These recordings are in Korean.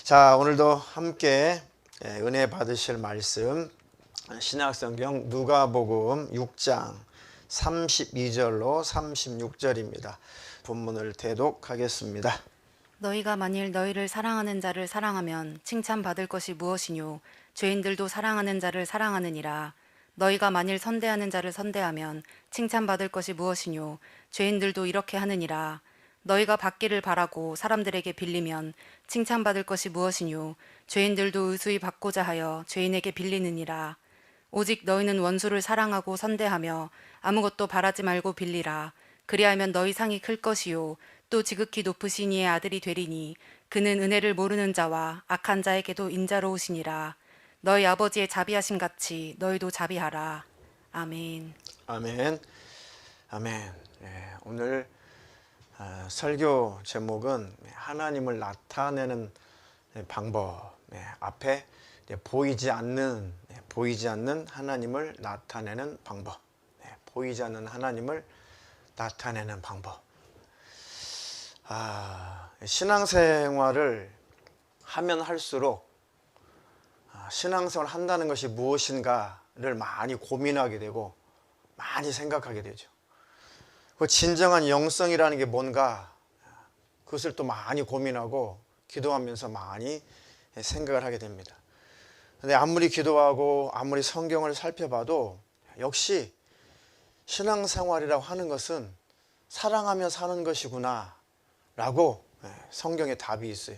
자, 오늘도 함께 은혜 받으실 말씀 신약성경 누가복음 6장 32절로 36절입니다. 본문을 대독하겠습니다. 너희가 만일 너희를 사랑하는 자를 사랑하면 칭찬받을 것이 무엇이뇨? 죄인들도 사랑하는 자를 사랑하느니라. 너희가 만일 선대하는 자를 선대하면 칭찬받을 것이 무엇이뇨? 죄인들도 이렇게 하느니라. 너희가 받기를 바라고 사람들에게 빌리면 칭찬받을 것이 무엇이뇨? 죄인들도 의수히 받고자 하여 죄인에게 빌리느니라. 오직 너희는 원수를 사랑하고 선대하며 아무것도 바라지 말고 빌리라. 그리하면 너희 상이 클 것이요 또 지극히 높으신 이의 아들이 되리니 그는 은혜를 모르는 자와 악한 자에게도 인자로우시니라. 너희 아버지의 자비하심 같이 너희도 자비하라. 아멘. 아멘. 아멘. 오늘 설교 제목은 하나님을 나타내는 방법. 앞에 보이지 않는 하나님을 나타내는 방법. 보이지 않는 하나님을 나타내는 방법. 신앙생활을 하면 할수록 신앙생활을 한다는 것이 무엇인가를 많이 고민하게 되고 많이 생각하게 되죠. 그 진정한 영성이라는 게 뭔가 그것을 또 많이 고민하고 기도하면서 많이 생각을 하게 됩니다. 근데 아무리 기도하고 아무리 성경을 살펴봐도 역시 신앙생활이라고 하는 것은 사랑하며 사는 것이구나 라고 성경에 답이 있어요.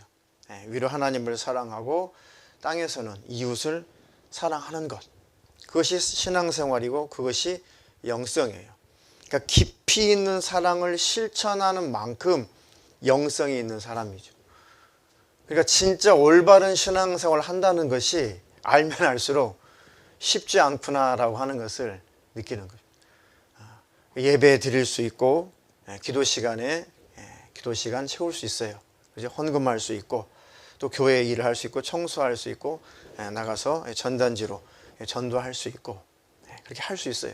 위로 하나님을 사랑하고 땅에서는 이웃을 사랑하는 것, 그것이 신앙생활이고 그것이 영성이에요. 그러니까 깊이 있는 사랑을 실천하는 만큼 영성이 있는 사람이죠. 그러니까 진짜 올바른 신앙생활을 한다는 것이 알면 알수록 쉽지 않구나라고 하는 것을 느끼는 거죠. 예배 드릴 수 있고 기도 시간 채울 수 있어요. 그죠? 헌금할 수 있고 또 교회 일을 할 수 있고 청소할 수 있고 나가서 전단지로 전도할 수 있고 그렇게 할 수 있어요.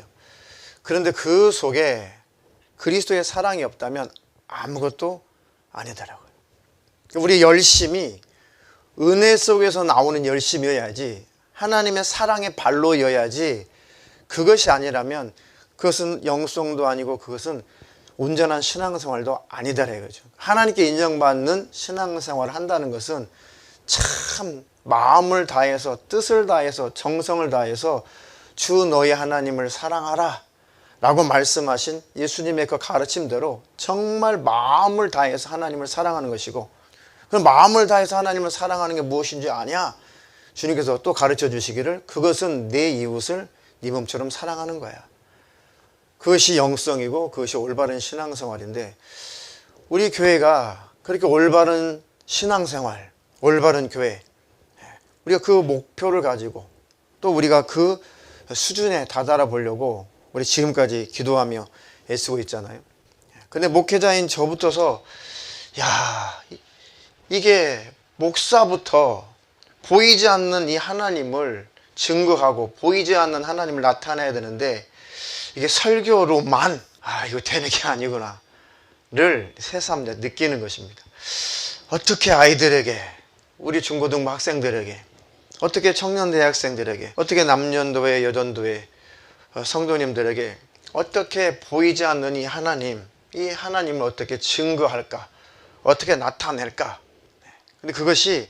그런데 그 속에 그리스도의 사랑이 없다면 아무것도 아니더라고요. 우리 열심이 은혜 속에서 나오는 열심이어야지, 하나님의 사랑의 발로여야지, 그것이 아니라면 그것은 영성도 아니고 그것은 온전한 신앙생활도 아니다 이거죠. 하나님께 인정받는 신앙생활을 한다는 것은 참 마음을 다해서 뜻을 다해서 정성을 다해서 주 너희 하나님을 사랑하라 라고 말씀하신 예수님의 그 가르침대로 정말 마음을 다해서 하나님을 사랑하는 것이고, 그럼 마음을 다해서 하나님을 사랑하는 게 무엇인지 아냐? 주님께서 또 가르쳐 주시기를 그것은 내 이웃을 네 몸처럼 사랑하는 거야. 그것이 영성이고 그것이 올바른 신앙생활인데, 우리 교회가 그렇게 올바른 신앙생활, 올바른 교회, 우리가 그 목표를 가지고 또 우리가 그 수준에 다다라 보려고 우리 지금까지 기도하며 애쓰고 있잖아요. 근데 목회자인 저부터서 이게 목사부터 보이지 않는 이 하나님을 증거하고 보이지 않는 하나님을 나타내야 되는데 이게 설교로만 이거 되는 게 아니구나를 새삼 느끼는 것입니다. 어떻게 아이들에게, 우리 중고등부 학생들에게, 어떻게 청년 대학생들에게, 어떻게 남년도회 여전도회 성도님들에게 어떻게 보이지 않는 이 하나님을 어떻게 증거할까, 어떻게 나타낼까. 근데 그것이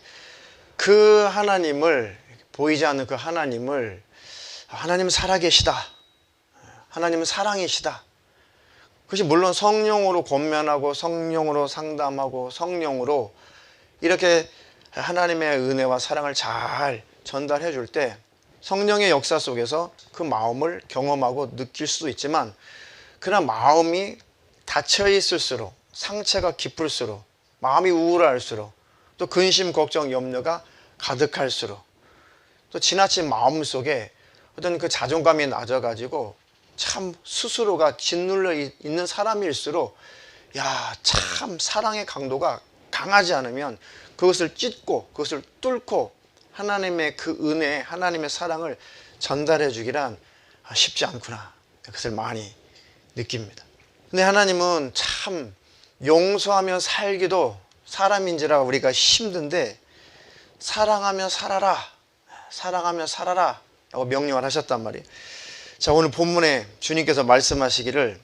그 하나님을, 보이지 않는 그 하나님은 살아계시다, 하나님은 사랑이시다. 그것이 물론 성령으로 권면하고 성령으로 상담하고 성령으로 이렇게 하나님의 은혜와 사랑을 잘 전달해 줄 때 성령의 역사 속에서 그 마음을 경험하고 느낄 수도 있지만, 그러나 마음이 닫혀 있을수록, 상처가 깊을수록, 마음이 우울할수록, 또 근심, 걱정, 염려가 가득할수록, 또 지나친 마음 속에 어떤 그 자존감이 낮아가지고 참 스스로가 짓눌려 있는 사람일수록 참 사랑의 강도가 강하지 않으면 그것을 찢고 그것을 뚫고 하나님의 그 은혜, 하나님의 사랑을 전달해 주기란 쉽지 않구나. 그것을 많이 느낍니다. 근데 하나님은 참 용서하며 살기도 사람인지라 우리가 힘든데 사랑하며 살아라, 사랑하며 살아라 라고 명령을 하셨단 말이에요. 자, 오늘 본문에 주님께서 말씀하시기를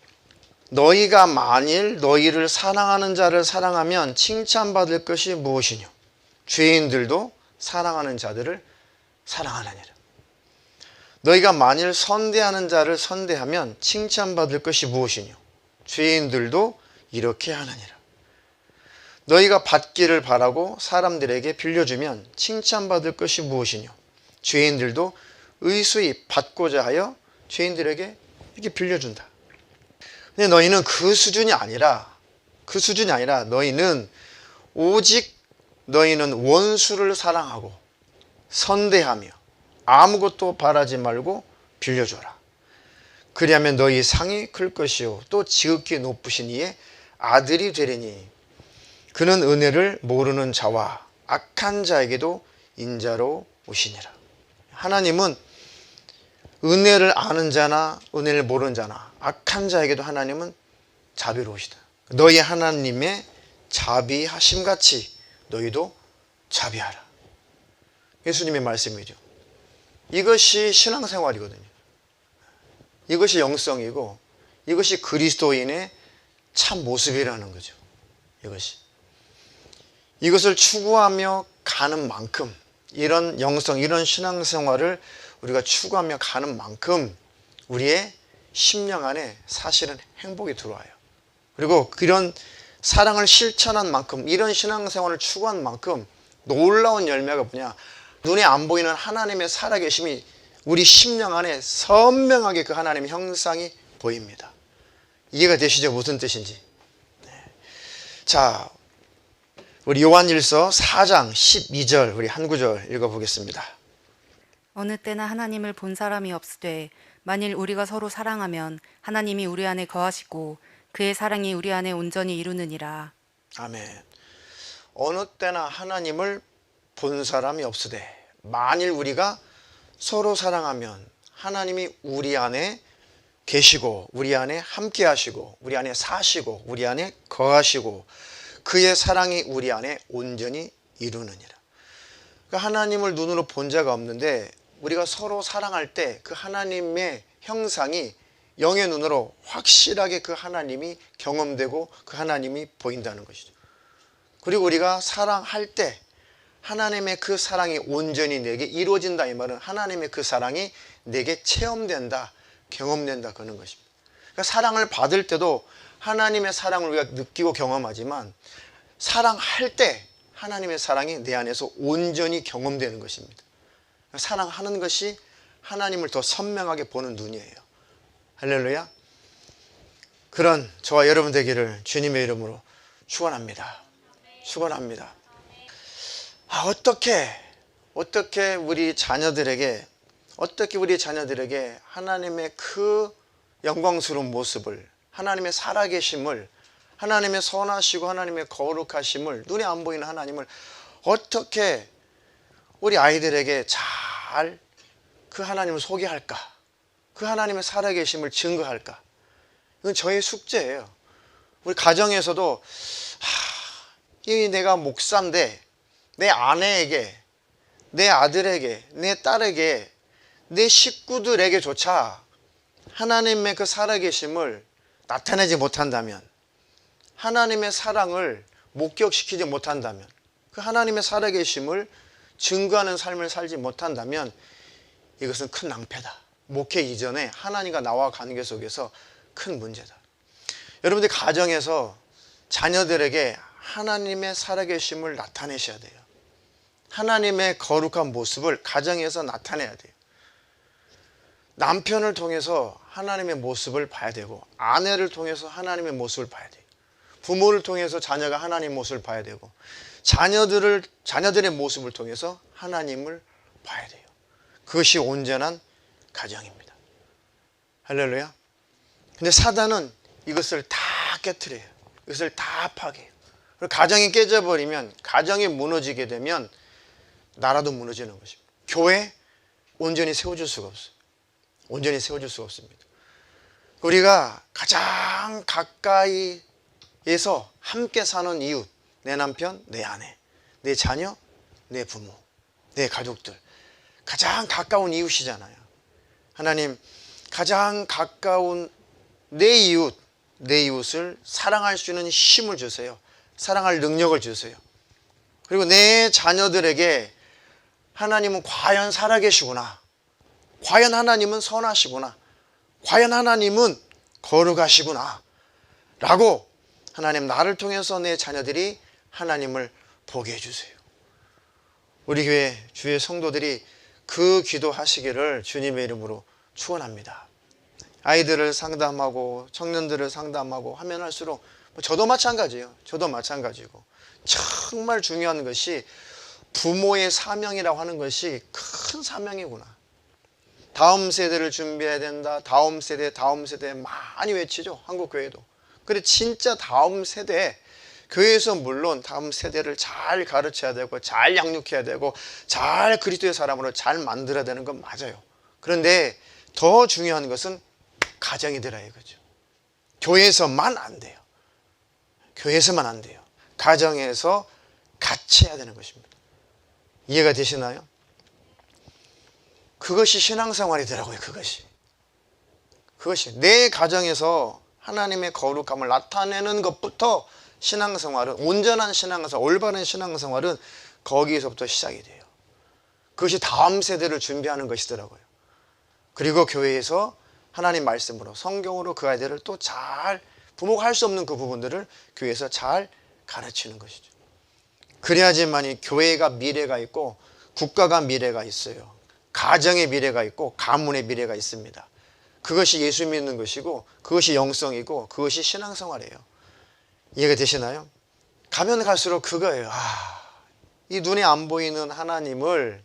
너희가 만일 너희를 사랑하는 자를 사랑하면 칭찬받을 것이 무엇이뇨? 죄인들도 사랑하는 자들을 사랑하느니라. 너희가 만일 선대하는 자를 선대하면 칭찬받을 것이 무엇이뇨? 죄인들도 이렇게 하느니라. 너희가 받기를 바라고 사람들에게 빌려주면 칭찬받을 것이 무엇이뇨? 죄인들도 의수히 받고자 하여 죄인들에게 이렇게 빌려준다. 근데 너희는 그 수준이 아니라 너희는 오직 너희는 원수를 사랑하고 선대하며 아무것도 바라지 말고 빌려줘라. 그리하면 너희 상이 클 것이요 또 지극히 높으신 이의 아들이 되리니 그는 은혜를 모르는 자와 악한 자에게도 인자로 오시니라. 하나님은 은혜를 아는 자나 은혜를 모르는 자나 악한 자에게도 하나님은 자비로우시다. 너희 하나님의 자비하심 같이 너희도 자비하라. 예수님의 말씀이죠. 이것이 신앙생활이거든요. 이것이 영성이고 이것이 그리스도인의 참 모습이라는 거죠. 이것을 추구하며 가는 만큼 이런 영성, 이런 신앙생활을 우리가 추구하며 가는 만큼 우리의 심령 안에 사실은 행복이 들어와요. 그리고 그런 사랑을 실천한 만큼, 이런 신앙생활을 추구한 만큼 놀라운 열매가 뭐냐? 눈에 안 보이는 하나님의 살아계심이 우리 심령 안에 선명하게 그 하나님의 형상이 보입니다. 이해가 되시죠? 무슨 뜻인지. 자, 우리 요한일서 4장 12절 우리 한 구절 읽어보겠습니다. 어느 때나 하나님을 본 사람이 없으되 만일 우리가 서로 사랑하면 하나님이 우리 안에 거하시고 그의 사랑이 우리 안에 온전히 이루느니라. 아멘. 어느 때나 하나님을 본 사람이 없으되 만일 우리가 서로 사랑하면 하나님이 우리 안에 계시고 우리 안에 함께 하시고 우리 안에 사시고 우리 안에 거하시고 그의 사랑이 우리 안에 온전히 이루느니라. 그러니까 하나님을 눈으로 본 자가 없는데 우리가 서로 사랑할 때 그 하나님의 형상이 영의 눈으로 확실하게 그 하나님이 경험되고 그 하나님이 보인다는 것이죠. 그리고 우리가 사랑할 때 하나님의 그 사랑이 온전히 내게 이루어진다. 이 말은 하나님의 그 사랑이 내게 체험된다, 경험된다 그런 것입니다. 그러니까 사랑을 받을 때도 하나님의 사랑을 우리가 느끼고 경험하지만 사랑할 때 하나님의 사랑이 내 안에서 온전히 경험되는 것입니다. 사랑하는 것이 하나님을 더 선명하게 보는 눈이에요. 할렐루야. 그런 저와 여러분 되기를 주님의 이름으로 축원합니다. 축원합니다. 어떻게 우리 자녀들에게 하나님의 그 영광스러운 모습을, 하나님의 살아계심을, 하나님의 선하시고 하나님의 거룩하심을, 눈에 안 보이는 하나님을 어떻게 우리 아이들에게 잘 그 하나님을 소개할까? 그 하나님의 살아계심을 증거할까? 이건 저의 숙제예요. 우리 가정에서도 내가 목사인데 내 아내에게, 내 아들에게, 내 딸에게, 내 식구들에게조차 하나님의 그 살아계심을 나타내지 못한다면, 하나님의 사랑을 목격시키지 못한다면, 그 하나님의 살아계심을 증거하는 삶을 살지 못한다면 이것은 큰 낭패다. 목회 이전에 하나님과 나와 관계 속에서 큰 문제다. 여러분들 가정에서 자녀들에게 하나님의 살아계심을 나타내셔야 돼요. 하나님의 거룩한 모습을 가정에서 나타내야 돼요. 남편을 통해서 하나님의 모습을 봐야 되고, 아내를 통해서 하나님의 모습을 봐야 돼요. 부모를 통해서 자녀가 하나님의 모습을 봐야 되고, 자녀들의 모습을 통해서 하나님을 봐야 돼요. 그것이 온전한 가정입니다. 할렐루야. 근데 사단은 이것을 다 깨트려요. 이것을 다 파괴해요. 그리고 가정이 깨져버리면, 가정이 무너지게 되면 나라도 무너지는 것입니다. 교회 온전히 세워줄 수가 없어요. 온전히 세워줄 수가 없습니다. 우리가 가장 가까이에서 함께 사는 이웃, 내 남편, 내 아내, 내 자녀, 내 부모, 내 가족들, 가장 가까운 이웃이잖아요. 하나님, 가장 가까운 내 이웃을 사랑할 수 있는 힘을 주세요. 사랑할 능력을 주세요. 그리고 내 자녀들에게 하나님은 과연 살아계시구나, 과연 하나님은 선하시구나, 과연 하나님은 거룩하시구나 라고 하나님, 나를 통해서 내 자녀들이 하나님을 보게 해주세요. 우리 교회 주의 성도들이 그 기도하시기를 주님의 이름으로 축원합니다. 아이들을 상담하고 청년들을 상담하고 하면 할수록 저도 마찬가지예요. 저도 마찬가지고, 정말 중요한 것이 부모의 사명이라고 하는 것이 큰 사명이구나. 다음 세대를 준비해야 된다. 다음 세대 많이 외치죠. 한국교회도. 그런데 진짜 다음 세대, 교회에서 물론 다음 세대를 잘 가르쳐야 되고 잘 양육해야 되고 잘 그리스도의 사람으로 잘 만들어야 되는 건 맞아요. 그런데 더 중요한 것은 가정이 되라 이거죠. 교회에서만 안 돼요. 교회에서만 안 돼요. 가정에서 같이 해야 되는 것입니다. 이해가 되시나요? 그것이 신앙생활이더라고요. 그것이 내 가정에서 하나님의 거룩함을 나타내는 것부터 신앙생활은, 온전한 신앙생활, 올바른 신앙생활은 거기에서부터 시작이 돼요. 그것이 다음 세대를 준비하는 것이더라고요. 그리고 교회에서 하나님 말씀으로, 성경으로 그 아이들을 또 잘, 부모가 할 수 없는 그 부분들을 교회에서 잘 가르치는 것이죠. 그래야지만이 교회가 미래가 있고 국가가 미래가 있어요. 가정의 미래가 있고 가문의 미래가 있습니다. 그것이 예수 믿는 것이고 그것이 영성이고 그것이 신앙생활이에요. 이해가 되시나요? 가면 갈수록 그거예요. 이 눈에 안 보이는 하나님을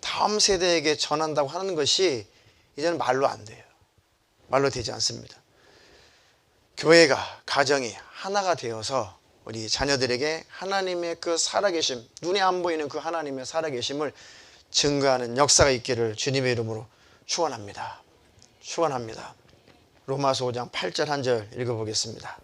다음 세대에게 전한다고 하는 것이 이제는 말로 안 돼요. 말로 되지 않습니다. 교회가, 가정이 하나가 되어서 우리 자녀들에게 하나님의 그 살아계심, 눈에 안 보이는 그 하나님의 살아계심을 증거하는 역사가 있기를 주님의 이름으로 축원합니다. 축원합니다. 로마서 5장 8절 한 절 읽어보겠습니다.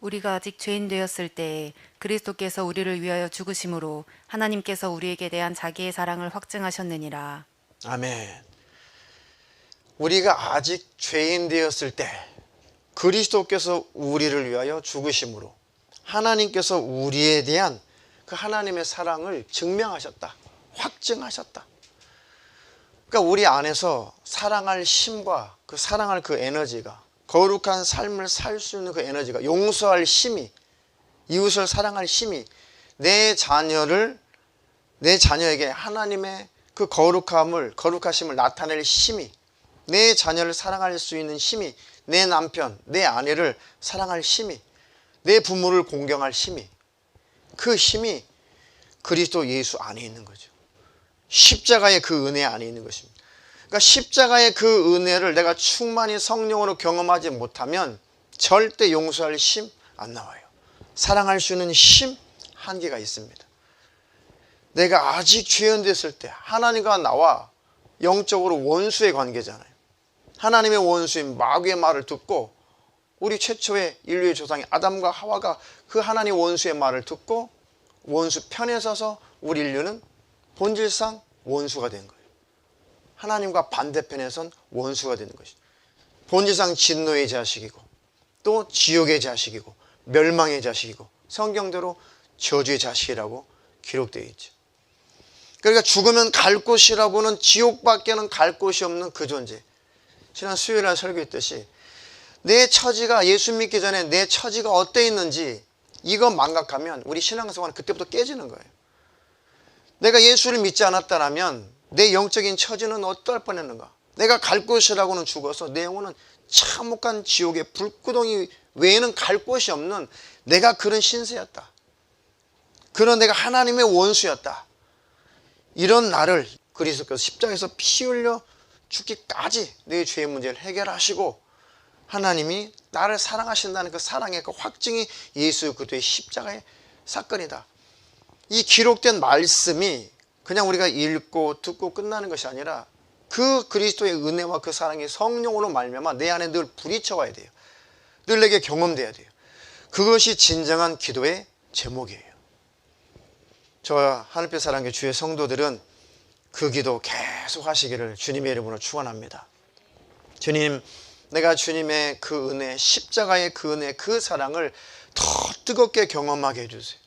우리가 아직 죄인 되었을 때에 그리스도께서 우리를 위하여 죽으심으로 하나님께서 우리에게 대한 자기의 사랑을 확증하셨느니라. 아멘. 우리가 아직 죄인 되었을 때 그리스도께서 우리를 위하여 죽으심으로 하나님께서 우리에 대한 그 하나님의 사랑을 증명하셨다. 확증하셨다. 그러니까 우리 안에서 사랑할 힘과 그 사랑할 그 에너지가, 거룩한 삶을 살 수 있는 그 에너지가, 용서할 힘이, 이웃을 사랑할 힘이, 내 자녀에게 하나님의 그 거룩하심을 나타낼 힘이, 내 자녀를 사랑할 수 있는 힘이, 내 남편, 내 아내를 사랑할 힘이, 내 부모를 공경할 힘이, 그 힘이 그리스도 예수 안에 있는 거죠. 십자가의 그 은혜 안에 있는 것입니다. 그러니까 십자가의 그 은혜를 내가 충만히 성령으로 경험하지 못하면 절대 용서할 힘 안 나와요. 사랑할 수 있는 힘 한계가 있습니다. 내가 아직 죄인 됐을 때 하나님과 나와 영적으로 원수의 관계잖아요. 하나님의 원수인 마귀의 말을 듣고, 우리 최초의 인류의 조상인 아담과 하와가 그 하나님 원수의 말을 듣고 원수 편에 서서 우리 인류는 본질상 원수가 된 거예요. 하나님과 반대편에 선 원수가 되는 것이죠. 본질상 진노의 자식이고 또 지옥의 자식이고 멸망의 자식이고 성경대로 저주의 자식이라고 기록되어 있죠. 그러니까 죽으면 갈 곳이라고는, 지옥밖에는 갈 곳이 없는 그 존재. 지난 수요일날 설교했듯이 내 처지가, 예수 믿기 전에 내 처지가 어떠 있는지 이거 망각하면 우리 신앙생활은 그때부터 깨지는 거예요. 내가 예수를 믿지 않았다면 내 영적인 처지는 어떨 뻔했는가. 내가 갈 곳이라고는 죽어서 내 영혼은 참혹한 지옥의 불구덩이 외에는 갈 곳이 없는 내가 그런 신세였다. 그런 내가 하나님의 원수였다. 이런 나를 그리스도께서 십자가에서 피 흘려 죽기까지 내 죄의 문제를 해결하시고 하나님이 나를 사랑하신다는 그 사랑의 그 확증이 예수 그리스도의 십자가의 사건이다. 이 기록된 말씀이 그냥 우리가 읽고 듣고 끝나는 것이 아니라 그 그리스도의 은혜와 그 사랑이 성령으로 말미암아 내 안에 늘 부딪혀와야 돼요. 늘 내게 경험돼야 돼요. 그것이 진정한 기도의 제목이에요. 저와 하늘빛 사랑의 주의 성도들은 그 기도 계속 하시기를 주님의 이름으로 축원합니다. 주님, 내가 주님의 그 은혜, 십자가의 그 은혜, 그 사랑을 더 뜨겁게 경험하게 해주세요.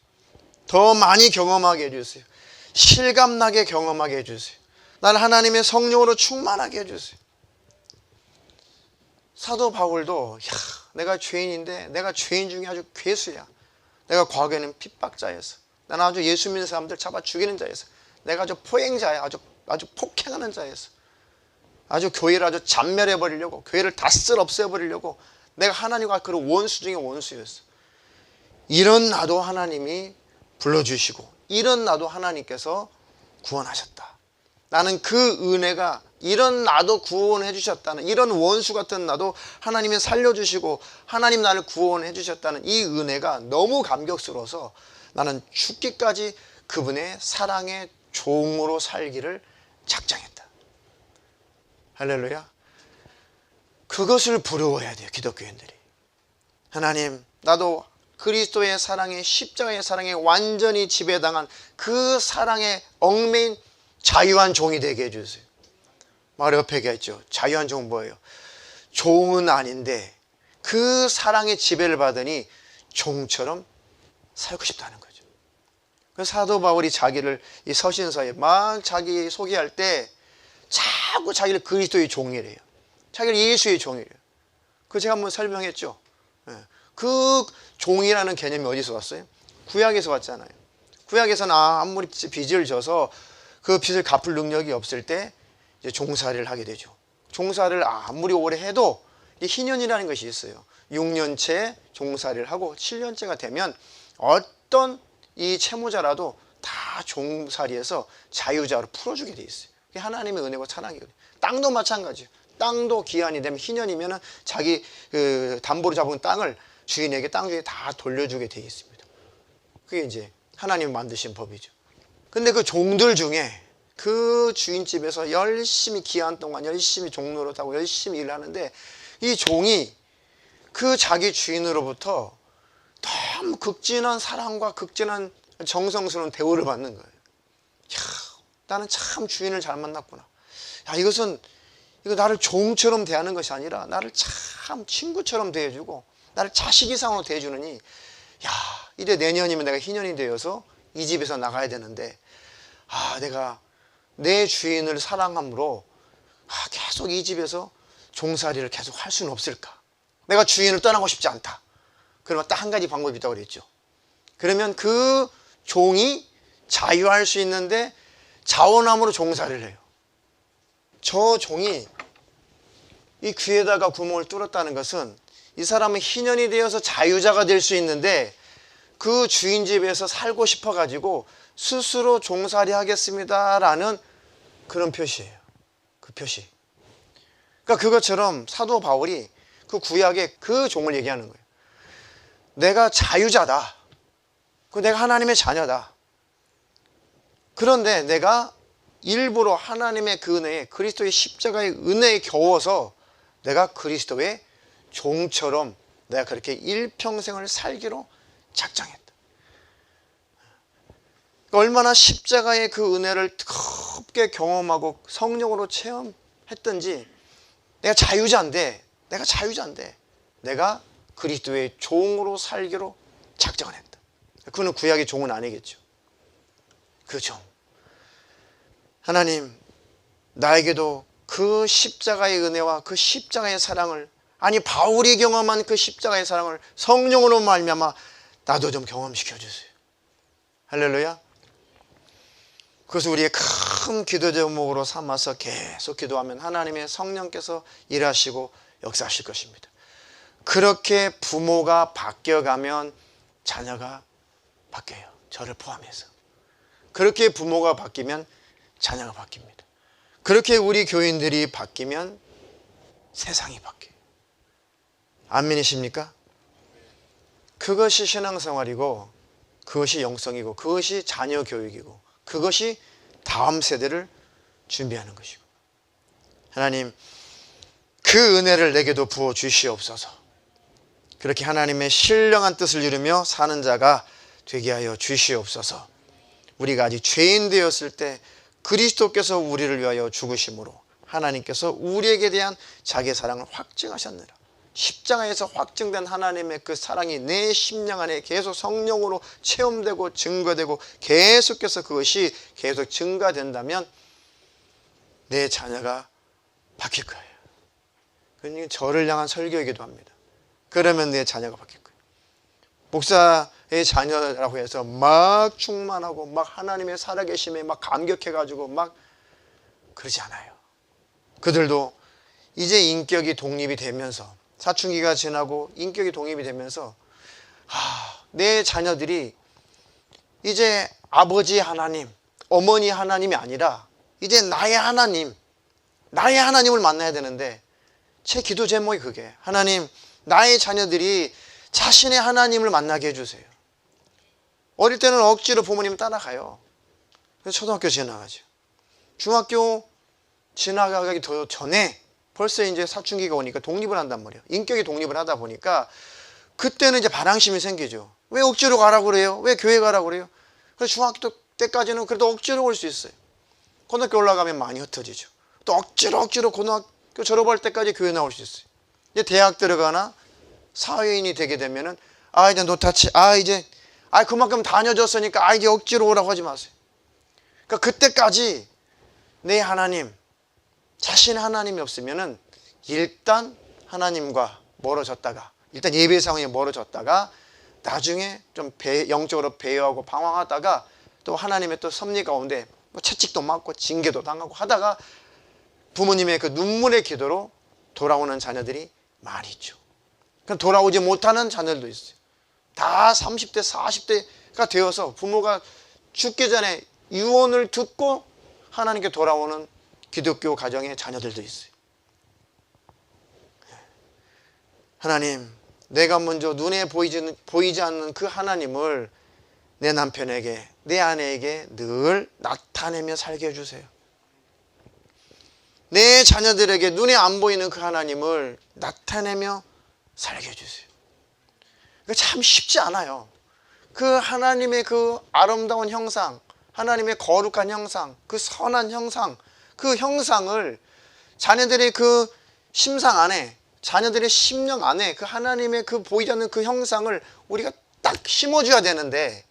더 많이 경험하게 해주세요. 실감나게 경험하게 해주세요. 날 하나님의 성령으로 충만하게 해주세요. 사도 바울도 내가 죄인인데 내가 죄인 중에 아주 괴수야. 내가 과거에는 핍박자였어. 나는 아주 예수 믿는 사람들 잡아 죽이는 자였어. 내가 아주 포행자야. 아주 폭행하는 자였어. 아주 교회를 아주 잔멸해버리려고, 교회를 다 쓸 없애버리려고 내가 하나님과 그런 원수 중에 원수였어. 이런 나도 하나님이 불러주시고 이런 나도 하나님께서 구원하셨다. 나는 그 은혜가 이런 나도 구원해 주셨다는, 이런 원수 같은 나도 하나님이 살려주시고 하나님 나를 구원해 주셨다는 이 은혜가 너무 감격스러워서 나는 죽기까지 그분의 사랑의 종으로 살기를 작정했다. 할렐루야. 그것을 부러워해야 돼요, 기독교인들이. 하나님, 나도 그리스도의 사랑에, 십자가의 사랑에 완전히 지배당한 그 사랑에 얽매인 자유한 종이 되게 해주세요. 말 옆에 얘기했죠. 자유한 종은 뭐예요? 종은 아닌데 그 사랑의 지배를 받으니 종처럼 살고 싶다는 거죠. 그 사도 바울이 자기를 이 서신서에 막 자기 소개할 때 자꾸 자기를 그리스도의 종이래요. 자기를 예수의 종이래요. 그 제가 한번 설명했죠. 그 종이라는 개념이 어디서 왔어요? 구약에서 왔잖아요. 구약에서는 아무리 빚을 져서 그 빚을 갚을 능력이 없을 때 이제 종살이를 하게 되죠. 종살이를 아무리 오래 해도 희년이라는 것이 있어요. 6년째 종살이를 하고 7년째가 되면 어떤 이 채무자라도 다 종살이에서 자유자로 풀어주게 돼 있어요. 그게 하나님의 은혜고 사랑이거든요. 땅도 마찬가지예요. 땅도 기한이 되면 희년이면 자기 그 담보로 잡은 땅을 주인에게 땅 주인이 다 돌려주게 돼 있습니다. 그게 이제 하나님이 만드신 법이죠. 근데 그 종들 중에 그 주인집에서 열심히 기한 동안 열심히 종노릇하고 열심히 일을 하는데 이 종이 그 자기 주인으로부터 너무 극진한 사랑과 극진한 정성스러운 대우를 받는 거예요. 야, 나는 참 주인을 잘 만났구나. 야, 이거 나를 종처럼 대하는 것이 아니라 나를 참 친구처럼 대해주고 나를 자식 이상으로 대해주느니, 야, 이제 내년이면 내가 희년이 되어서 이 집에서 나가야 되는데, 내가 내 주인을 사랑함으로 계속 이 집에서 종살이를 계속 할 수는 없을까? 내가 주인을 떠나고 싶지 않다. 그러면 딱 한 가지 방법이 있다고 그랬죠. 그러면 그 종이 자유할 수 있는데 자원함으로 종살이를 해요. 저 종이 이 귀에다가 구멍을 뚫었다는 것은 이 사람은 희년이 되어서 자유자가 될 수 있는데 그 주인 집에서 살고 싶어 가지고 스스로 종살이 하겠습니다 라는 그런 표시예요. 그 표시. 그러니까 그것처럼 사도 바울이 그 구약의 그 종을 얘기하는 거예요. 내가 자유자다. 내가 하나님의 자녀다. 그런데 내가 일부러 하나님의 그 은혜에, 그리스도의 십자가의 은혜에 겨워서 내가 그리스도의 종처럼 내가 그렇게 일평생을 살기로 작정했다. 얼마나 십자가의 그 은혜를 뜨겁게 경험하고 성령으로 체험했든지 내가 자유자인데 내가 그리스도의 종으로 살기로 작정을 했다. 그는 구약의 종은 아니겠죠. 그 종. 하나님, 나에게도 그 십자가의 은혜와 그 십자가의 사랑을, 아니 바울이 경험한 그 십자가의 사랑을 성령으로 말미암아 나도 좀 경험시켜 주세요. 할렐루야. 그것을 우리의 큰 기도 제목으로 삼아서 계속 기도하면 하나님의 성령께서 일하시고 역사하실 것입니다. 그렇게 부모가 바뀌어가면 자녀가 바뀌어요. 저를 포함해서. 그렇게 부모가 바뀌면 자녀가 바뀝니다. 그렇게 우리 교인들이 바뀌면 세상이 바뀌어요. 아멘이십니까? 그것이 신앙생활이고, 그것이 영성이고, 그것이 자녀 교육이고, 그것이 다음 세대를 준비하는 것이고. 하나님 그 은혜를 내게도 부어 주시옵소서. 그렇게 하나님의 신령한 뜻을 이루며 사는 자가 되게 하여 주시옵소서. 우리가 아직 죄인 되었을 때 그리스도께서 우리를 위하여 죽으심으로 하나님께서 우리에게 대한 자기의 사랑을 확증하셨느라. 십자가에서 확증된 하나님의 그 사랑이 내 심령 안에 계속 성령으로 체험되고 증거되고 계속해서 그것이 계속 증가된다면 내 자녀가 바뀔 거예요. 그러니 저를 향한 설교이기도 합니다. 그러면 내 자녀가 바뀔 거예요. 목사의 자녀라고 해서 막 충만하고 막 하나님의 살아계심에 막 감격해가지고 막 그러지 않아요. 그들도 이제 인격이 독립이 되면서 사춘기가 지나고 인격이 독립이 되면서 내 자녀들이 이제 아버지 하나님, 어머니 하나님이 아니라 이제 나의 하나님을 만나야 되는데 제 기도 제목이 그게 하나님 나의 자녀들이 자신의 하나님을 만나게 해주세요. 어릴 때는 억지로 부모님 따라가요. 그래서 초등학교 지나가죠. 중학교 지나가기 더 전에 벌써 이제 사춘기가 오니까 독립을 한단 말이에요. 인격이 독립을 하다 보니까 그때는 이제 반항심이 생기죠. 왜 억지로 가라고 그래요? 왜 교회 가라고 그래요? 그래서 중학교 때까지는 그래도 억지로 올 수 있어요. 고등학교 올라가면 많이 흩어지죠. 또 억지로 고등학교 졸업할 때까지 교회 나올 수 있어요. 이제 대학 들어가나 사회인이 되게 되면은 이제 노타치 그만큼 다녀줬으니까 이제 억지로 오라고 하지 마세요. 그러니까 그때까지 내 하나님 자신의 하나님이 없으면은 일단 하나님과 멀어졌다가 일단 예배 상황에 멀어졌다가 나중에 좀 영적으로 배회하고 방황하다가 또 하나님의 또 섭리 가운데 뭐 채찍도 맞고 징계도 당하고 하다가 부모님의 그 눈물의 기도로 돌아오는 자녀들이 많이 있죠. 그럼 돌아오지 못하는 자녀들도 있어요. 다 30대 40대가 되어서 부모가 죽기 전에 유언을 듣고 하나님께 돌아오는 기독교 가정의 자녀들도 있어요. 하나님, 내가 먼저 눈에 보이지 않는 그 하나님을 내 남편에게, 내 아내에게 늘 나타내며 살게 해주세요. 내 자녀들에게 눈에 안 보이는 그 하나님을 나타내며 살게 해주세요. 참 쉽지 않아요. 그 하나님의 그 아름다운 형상, 하나님의 거룩한 형상, 그 선한 형상, 그 형상을 자녀들의 그 심상 안에, 자녀들의 심령 안에 그 하나님의 그 보이지 않는 그 형상을 우리가 딱 심어줘야 되는데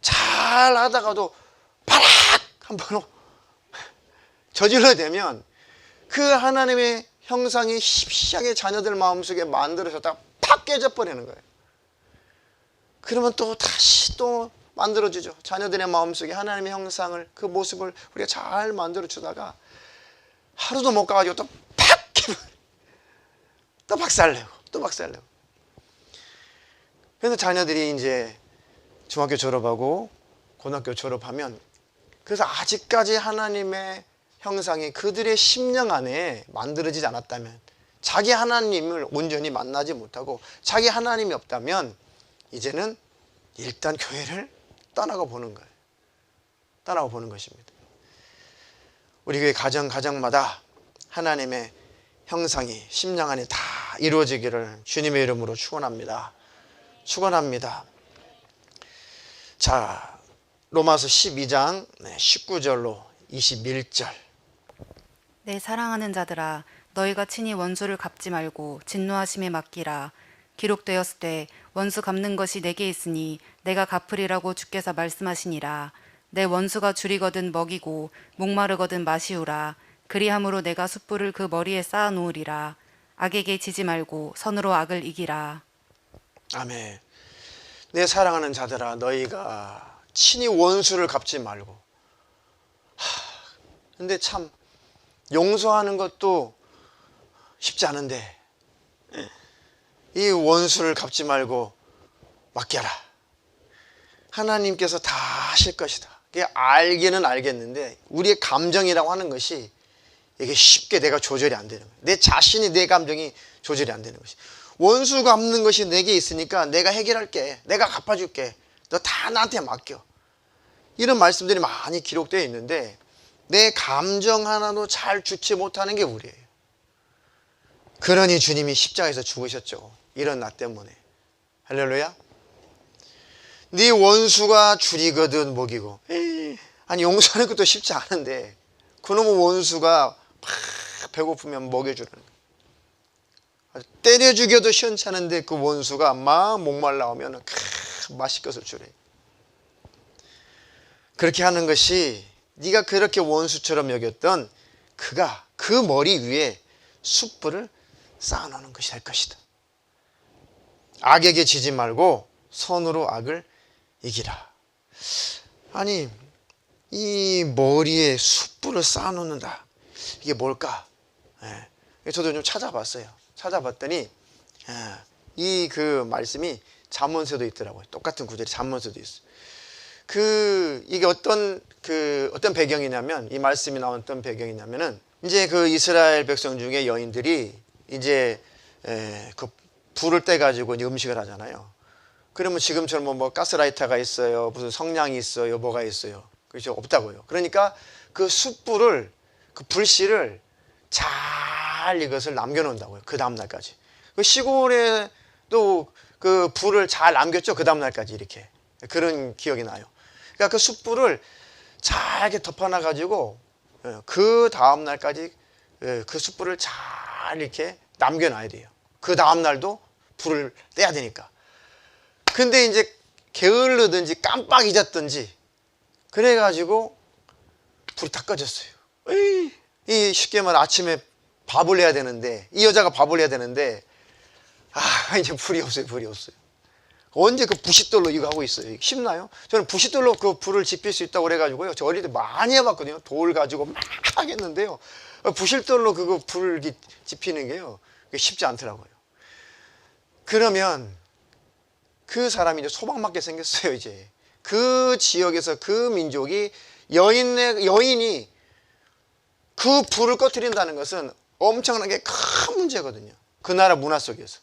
잘 하다가도 바락 한번 저질러야 되면 그 하나님의 형상이 힙시하게 자녀들 마음속에 만들어졌다가 팍 깨져버리는 거예요. 그러면 또 다시 또 만들어지죠. 자녀들의 마음속에 하나님의 형상을, 그 모습을 우리가 잘 만들어주다가 하루도 못 가가지고 또 팍! 또 박살내고. 그래서 자녀들이 이제 중학교 졸업하고 고등학교 졸업하면 그래서 아직까지 하나님의 형상이 그들의 심령 안에 만들어지지 않았다면, 자기 하나님을 온전히 만나지 못하고 자기 하나님이 없다면 이제는 일단 교회를 떠나고 보는 거예요. 떠나고 보는 것입니다. 우리 교회 가정마다 하나님의 형상이 심령 안에 다 이루어지기를 주님의 이름으로 축원합니다. 자, 로마서 12장 19절로 21절. 내 사랑하는 자들아, 너희가 친히 원수를 갚지 말고 진노하심에 맡기라. 기록되었을 때 원수 갚는 것이 내게 있으니 내가 갚으리라고 주께서 말씀하시니라. 내 원수가 줄이거든 먹이고 목마르거든 마시우라. 그리함으로 내가 숯불을 그 머리에 쌓아 놓으리라. 악에게 지지 말고 선으로 악을 이기라. 아멘. 내 사랑하는 자들아, 너희가 친히 원수를 갚지 말고. 근데 참 용서하는 것도 쉽지 않은데 이 원수를 갚지 말고 맡겨라. 하나님께서 다 하실 것이다. 이게 알기는 알겠는데 우리의 감정이라고 하는 것이 이게 쉽게 내가 조절이 안 되는 거예요. 내 자신이, 내 감정이 조절이 안 되는 것이. 원수 갚는 것이 내게 있으니까 내가 해결할게. 내가 갚아줄게. 너 다 나한테 맡겨. 이런 말씀들이 많이 기록되어 있는데 내 감정 하나도 잘 주체 못하는 게 우리예요. 그러니 주님이 십자가에서 죽으셨죠. 이런 나 때문에. 할렐루야. 네 원수가 줄이거든 먹이고. 아니 용서하는 것도 쉽지 않은데 그놈의 원수가 막 배고프면 먹여주는 거예요. 때려 죽여도 시원찮은데 그 원수가 막 목말라 오면 맛있게 것을 주래. 그렇게 하는 것이 네가 그렇게 원수처럼 여겼던 그가 그 머리 위에 숯불을 쌓아놓는 것이 될 것이다. 악에게 지지 말고 선으로 악을 이기라. 아니 이 머리에 숯불을 쌓아놓는다. 이게 뭘까? 저도 좀 찾아봤어요. 찾아봤더니 이 그 말씀이 잠언서도 있더라고요. 똑같은 구절이 잠언서도 있어요. 이게 어떤 배경이냐면, 이 말씀이 나온 어떤 배경이냐면은, 이제 그 이스라엘 백성 중에 여인들이 이제 그 불을 떼 가지고 이제 음식을 하잖아요. 그러면 지금처럼 뭐 가스라이터가 있어요, 무슨 성냥이 있어요, 뭐가 있어요. 그렇죠? 없다고요. 그러니까 그 숯불을, 그 불씨를 잘 이것을 남겨놓는다고요. 그 다음 날까지. 그 시골에도 그 불을 잘 남겼죠. 그 다음 날까지 이렇게. 그런 기억이 나요. 그러니까 그 숯불을 잘 이렇게 덮어놔 가지고 그 다음 날까지 그 숯불을 잘 이렇게 남겨놔야 돼요. 그 다음 날도 불을 떼야 되니까. 근데 이제 게을르든지 깜빡 잊었든지 그래가지고 불이 다 꺼졌어요. 이 쉽게 말해 아침에 밥을 해야 되는데, 이 여자가 밥을 해야 되는데 이제 불이 없어요. 언제 그 부싯돌로 이거 하고 있어요. 쉽나요? 저는 부싯돌로 그 불을 지필 수 있다고 그래가지고요, 저 어릴 때 많이 해봤거든요. 돌 가지고 막 하겠는데요, 부싯돌로 그거 불을 지피는 게요, 쉽지 않더라고요. 그러면 그 사람이 이제 소방맞게 생겼어요. 이제 그 지역에서 그 민족이 여인이 그 불을 꺼뜨린다는 것은 엄청나게 큰 문제거든요. 그 나라 문화 속에서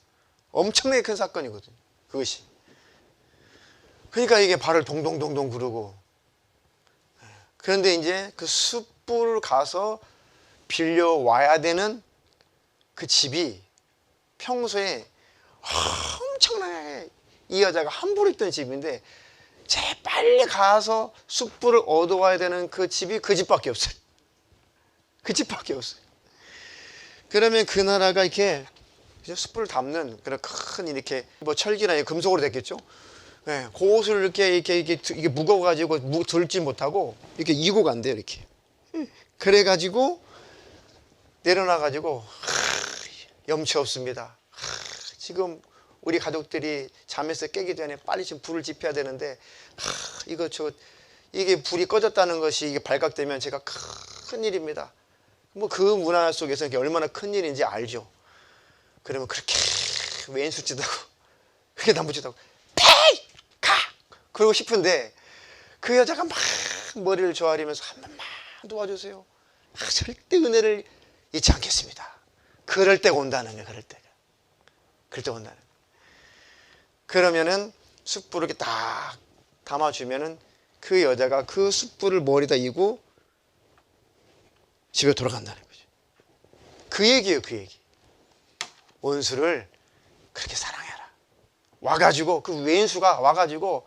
엄청나게 큰 사건이거든요, 그것이. 그러니까 이게 발을 동동동동 구르고. 그런데 이제 그 숯불을 가서 빌려와야 되는 그 집이 평소에 엄청나게 이 여자가 함부로 있던 집인데, 재빨리 가서 숯불을 얻어와야 되는 그 집이 그 집밖에 없어요. 그 집밖에 없어요. 그러면 그 나라가 이렇게 숯불을 담는 그런 큰 이렇게 뭐 철기나 금속으로 됐겠죠. 그것을 이게 무거워가지고 들지 못하고 이렇게 이고 간대요, 이렇게. 그래가지고 내려놔가지고 염치 없습니다. 지금 우리 가족들이 잠에서 깨기 전에 빨리 지금 불을 지펴야 되는데, 이게 불이 꺼졌다는 것이 이게 발각되면 제가 큰 일입니다. 뭐 그 문화 속에서 이게 얼마나 큰 일인지 알죠. 그러면 그렇게 왼수짓하고 그렇게 남부짓하고 페이 가 그러고 싶은데, 그 여자가 막 머리를 조아리면서 한 번만 도와주세요. 절대 은혜를 잊지 않겠습니다. 그럴 때가 온다는 거예요. 그럴 때가 온다는 거예요. 그러면은 숯불을 이렇게 딱 담아주면은 그 여자가 그 숯불을 머리다 이고 집에 돌아간다는 거죠. 그 얘기예요, 그 얘기. 원수를 그렇게 사랑해라. 와가지고 그 왼수가 와가지고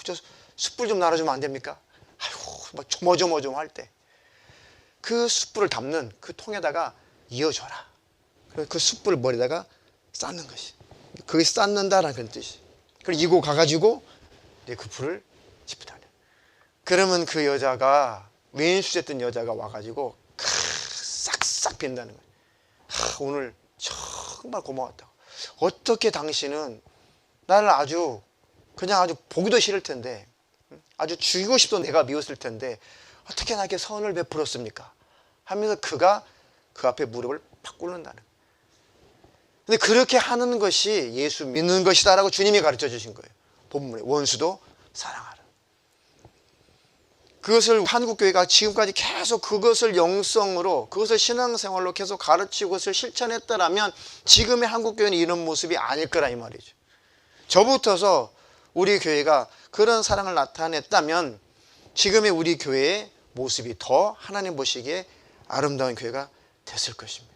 저 숯불 좀 나눠주면 안 됩니까? 막 조모조모 할 때 그 숯불을 담는 그 통에다가 이어줘라. 그 숯불을 머리다가 쌓는 것이, 그게 쌓는다라는 그런 뜻이. 그걸 이고 가가지고 그 불을 지피다. 그러면 그 여자가, 왼수였던 여자가 와가지고 싹싹 빈다는 거예요. 오늘 정말 고마웠다고. 어떻게 당신은 나를 아주 보기도 싫을 텐데, 아주 죽이고 싶도 내가 미웠을 텐데 어떻게 나에게 선을 베풀었습니까? 하면서 그가 그 앞에 무릎을 팍 꿇는다는 거예요. 근데 그렇게 하는 것이 예수 믿는 것이다라고 주님이 가르쳐 주신 거예요. 본문에 원수도 사랑하라. 그것을 한국교회가 지금까지 계속 그것을 영성으로, 그것을 신앙생활로 계속 가르치고 그것을 실천했다라면 지금의 한국교회는 이런 모습이 아닐 거라 이 말이죠. 저부터서 우리 교회가 그런 사랑을 나타냈다면 지금의 우리 교회에 모습이 더 하나님 보시기에 아름다운 교회가 됐을 것입니다.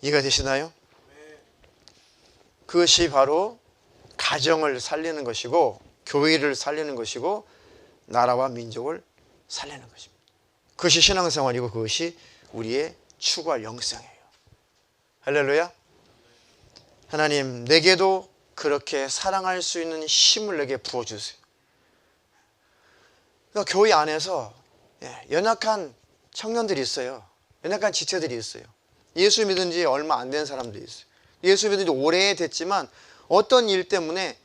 이해가 되시나요? 그것이 바로 가정을 살리는 것이고 교회를 살리는 것이고 나라와 민족을 살리는 것입니다. 그것이 신앙생활이고 그것이 우리의 추구할 영성이에요. 할렐루야. 하나님, 내게도 그렇게 사랑할 수 있는 힘을 내게 부어주세요. 그러니까 교회 안에서 연약한 청년들이 있어요. 연약한 지체들이 있어요. 예수 믿은 지 얼마 안 된 사람들이 있어요. 예수 믿은 지 오래됐지만 어떤 일 때문에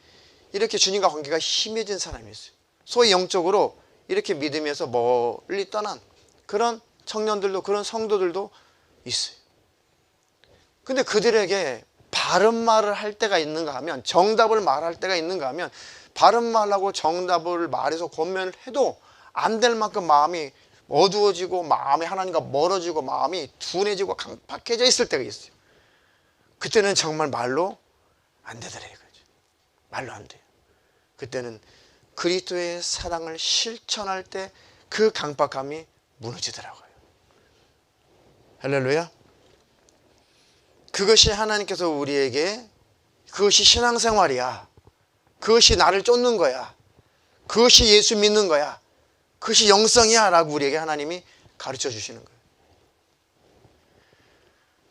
이렇게 주님과 관계가 희미해진 사람이 있어요. 소위 영적으로 이렇게 믿음에서 멀리 떠난 그런 청년들도, 그런 성도들도 있어요. 근데 그들에게 바른 말을 할 때가 있는가 하면, 정답을 말할 때가 있는가 하면, 바른 말하고 정답을 말해서 권면을 해도 안 될 만큼 마음이 어두워지고 마음이 하나님과 멀어지고 마음이 둔해지고 강팍해져 있을 때가 있어요. 그때는 정말 말로 안 되더라 이거죠. 말로 안 돼요. 그때는 그리스도의 사랑을 실천할 때 그 강팍함이 무너지더라고요. 할렐루야. 그것이 하나님께서 우리에게, 그것이 신앙생활이야, 그것이 나를 쫓는 거야, 그것이 예수 믿는 거야, 그것이 영성이야 라고 우리에게 하나님이 가르쳐 주시는 거예요.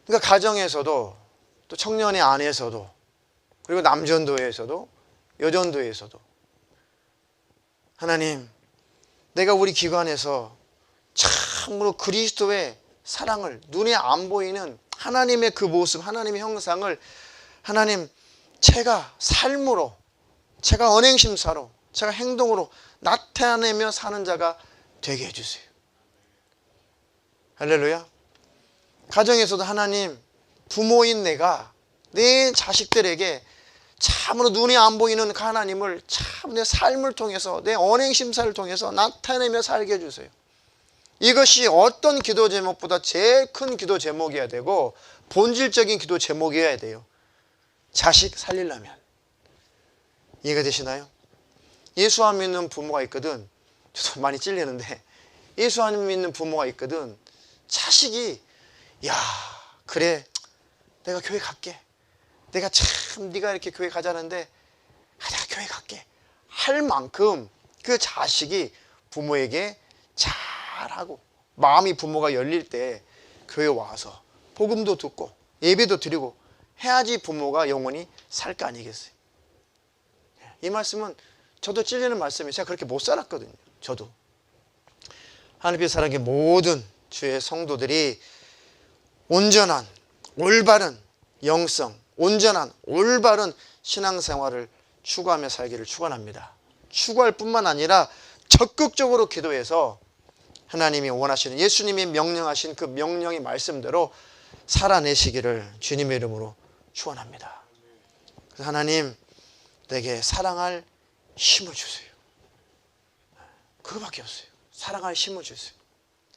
그러니까 가정에서도, 또 청년의 안에서도, 그리고 남전도에서도 여전도에서도 하나님, 내가 우리 기관에서 참으로 그리스도의 사랑을, 눈에 안 보이는 하나님의 그 모습, 하나님의 형상을 하나님, 제가 삶으로, 제가 언행심사로, 제가 행동으로 나타내며 사는 자가 되게 해주세요. 할렐루야. 가정에서도 하나님, 부모인 내가 내 자식들에게 참으로 눈에 안 보이는 그 하나님을 참 내 삶을 통해서, 내 언행심사를 통해서 나타내며 살게 해주세요. 이것이 어떤 기도 제목보다 제일 큰 기도 제목이어야 되고 본질적인 기도 제목이어야 돼요. 자식 살리려면. 이해가 되시나요? 예수 안 믿는 부모가 있거든. 저도 많이 찔리는데, 예수 안 믿는 부모가 있거든. 자식이, 야, 그래, 내가 교회 갈게, 내가 참 네가 이렇게 교회 가자는데 내가 교회 갈게 할 만큼 그 자식이 부모에게 잘하고 마음이 부모가 열릴 때 교회 와서 복음도 듣고 예배도 드리고 해야지 부모가 영원히 살 거 아니겠어요. 이 말씀은 저도 찔리는 말씀이에요. 제가 그렇게 못 살았거든요. 저도. 하나님의 사랑의 모든 주의 성도들이 온전한 올바른 영성, 온전한 올바른 신앙생활을 추구하며 살기를 축원합니다. 추구할 뿐만 아니라 적극적으로 기도해서 하나님이 원하시는, 예수님이 명령하신 그 명령의 말씀대로 살아내시기를 주님의 이름으로 축원합니다. 그래서 하나님, 내게 사랑할 힘을 주세요. 그거밖에 없어요. 사랑할 힘을 주세요.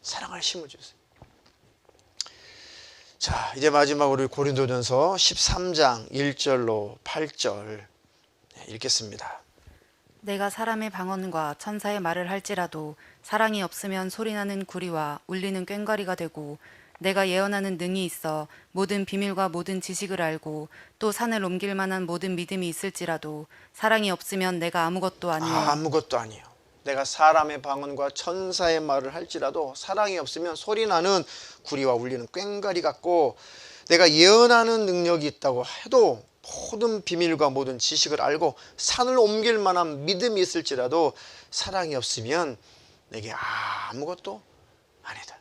사랑할 힘을 주세요. 자, 이제 마지막으로 고린도전서 13장 1절로 8절 읽겠습니다. 내가 사람의 방언과 천사의 말을 할지라도 사랑이 없으면 소리나는 구리와 울리는 꽹과리가 되고, 내가 예언하는 능이 있어 모든 비밀과 모든 지식을 알고 또 산을 옮길 만한 모든 믿음이 있을지라도 사랑이 없으면 내가 아무것도 아니요. 아무것도 아니요. 내가 사람의 방언과 천사의 말을 할지라도 사랑이 없으면 소리나는 구리와 울리는 꽹과리 같고, 내가 예언하는 능력이 있다고 해도 모든 비밀과 모든 지식을 알고 산을 옮길 만한 믿음이 있을지라도 사랑이 없으면 내게 아무것도 아니다.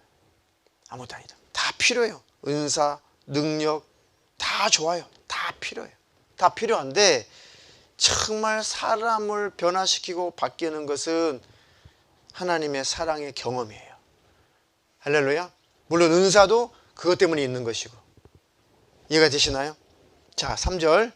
아무것도 아니다. 다 필요해요. 은사, 능력 다 좋아요. 다 필요해요. 다 필요한데 정말 사람을 변화시키고 바뀌는 것은 하나님의 사랑의 경험이에요. 할렐루야. 물론 은사도 그것 때문에 있는 것이고. 이해가 되시나요? 자, 3절.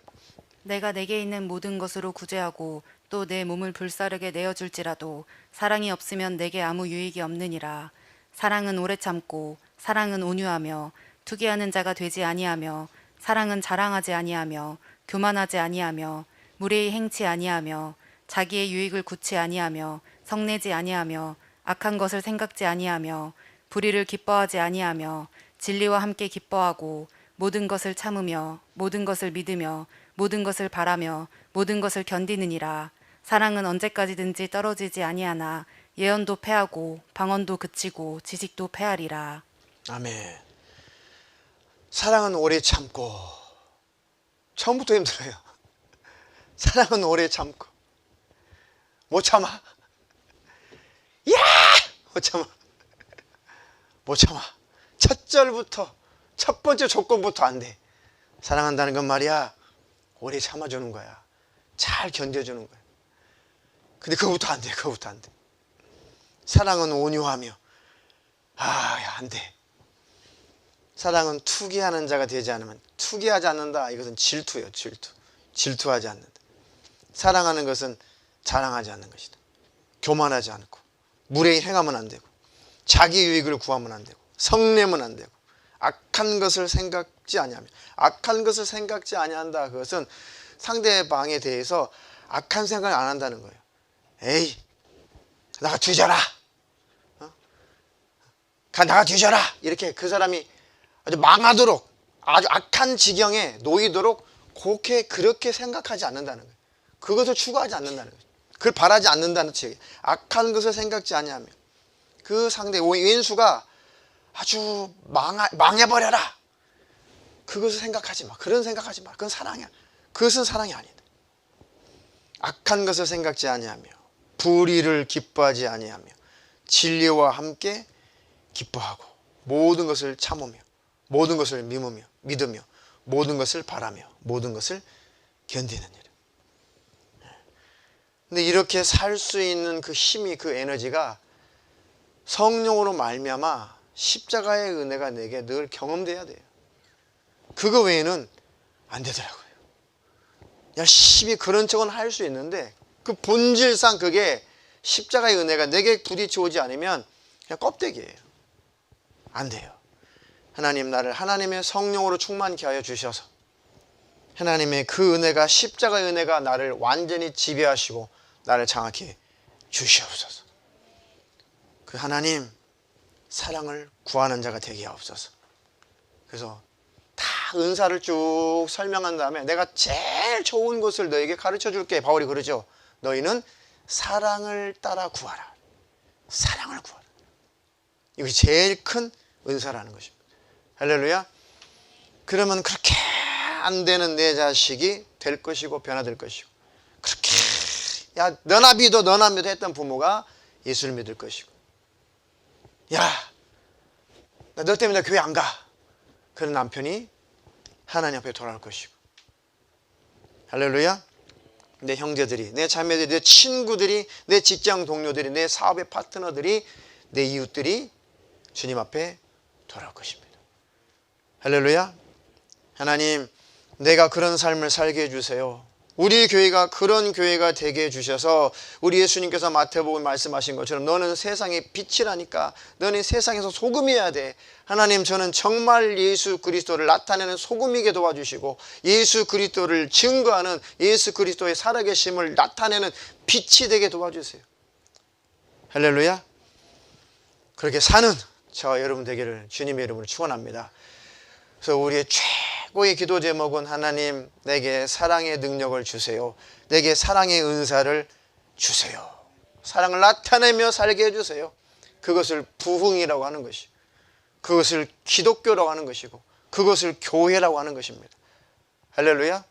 내가 내게 있는 모든 것으로 구제하고 또 내 몸을 불사르게 내어줄지라도 사랑이 없으면 내게 아무 유익이 없느니라. 사랑은 오래 참고 사랑은 온유하며 투기하는 자가 되지 아니하며 사랑은 자랑하지 아니하며 교만하지 아니하며 무례히 행치 아니하며 자기의 유익을 구치 아니하며 성내지 아니하며 악한 것을 생각지 아니하며 불의를 기뻐하지 아니하며 진리와 함께 기뻐하고 모든 것을 참으며 모든 것을 믿으며 모든 것을 바라며 모든 것을 견디느니라. 사랑은 언제까지든지 떨어지지 아니하나 예언도 패하고 방언도 그치고 지식도 패하리라. 아멘. 사랑은 오래 참고. 처음부터 힘들어요. 사랑은 오래 참고. 못 참아. 야! 못 참아. 못 참아. 첫 절부터, 첫 번째 조건부터 안 돼. 사랑한다는 건 말이야, 오래 참아주는 거야. 잘 견뎌주는 거야. 근데 그거부터 안 돼. 그거부터 안 돼. 사랑은 온유하며, 야, 안 돼. 사랑은 투기하는 자가 되지 않으면, 투기하지 않는다. 이것은 질투예요, 질투. 질투하지 않는다. 사랑하는 것은 자랑하지 않는 것이다. 교만하지 않고, 무례히 행하면 안 되고, 자기 유익을 구하면 안 되고, 성내면 안 되고, 악한 것을 생각지 아니하며, 악한 것을 생각지 아니한다. 그것은 상대방에 대해서 악한 생각을 안 한다는 거예요. 에이, 나가 뒤져라. 나가 뒤져라. 이렇게 그 사람이 아주 망하도록, 아주 악한 지경에 놓이도록 그렇게 생각하지 않는다는 거예요. 그것을 추구하지 않는다는 거예요. 그걸 바라지 않는다는 뜻이에요. 악한 것을 생각지 아니하며, 그 상대 왼수가 아주 망해버려라. 그것을 생각하지 마. 그런 생각하지 마. 그건 사랑이야. 그것은 사랑이 아니다. 악한 것을 생각지 아니하며 불의를 기뻐하지 아니하며 진리와 함께 기뻐하고 모든 것을 참으며 모든 것을 믿으며 모든 것을 바라며 모든 것을 견디는 일. 근데 이렇게 살 수 있는 그 힘이, 그 에너지가 성령으로 말미암아 십자가의 은혜가 내게 늘 경험돼야 돼요. 그거 외에는 안 되더라고요. 열심히 그런 척은 할 수 있는데 그 본질상 그게 십자가의 은혜가 내게 부딪혀 오지 않으면 그냥 껍데기예요. 안 돼요. 하나님, 나를 하나님의 성령으로 충만케 하여 주셔서 하나님의 그 은혜가, 십자가의 은혜가 나를 완전히 지배하시고 나를 장악해 주시옵소서. 그 하나님 사랑을 구하는 자가 되게 하옵소서. 그래서 다 은사를 쭉 설명한 다음에 내가 제일 좋은 것을 너에게 가르쳐 줄게. 바울이 그러죠. 너희는 사랑을 따라 구하라. 사랑을 구하라. 이것이 제일 큰 은사라는 것입니다. 할렐루야. 그러면 그렇게 안 되는 내 자식이 될 것이고 변화될 것이고, 그렇게 야 너나 믿어 너나 믿어 했던 부모가 예수를 믿을 것이고, 야 너 때문에 나 교회 안 가. 그런 남편이 하나님 앞에 돌아올 것이고. 할렐루야. 내 형제들이, 내 자매들이, 내 친구들이, 내 직장 동료들이, 내 사업의 파트너들이, 내 이웃들이 주님 앞에 돌아올 것입니다. 할렐루야. 하나님, 내가 그런 삶을 살게 해주세요. 우리 교회가 그런 교회가 되게 해주셔서 우리 예수님께서 마태복음 말씀하신 것처럼 너는 세상의 빛이라니까, 너는 세상에서 소금이어야 돼. 하나님, 저는 정말 예수 그리스도를 나타내는 소금이게 도와주시고 예수 그리스도를 증거하는, 예수 그리스도의 살아계심을 나타내는 빛이 되게 도와주세요. 할렐루야. 그렇게 사는 저와 여러분 되기를 주님의 이름으로 축원합니다. 그래서 우리의 최고의 기도 제목은 하나님, 내게 사랑의 능력을 주세요. 내게 사랑의 은사를 주세요. 사랑을 나타내며 살게 해주세요. 그것을 부흥이라고 하는 것이, 그것을 기독교라고 하는 것이고, 그것을 교회라고 하는 것입니다. 할렐루야.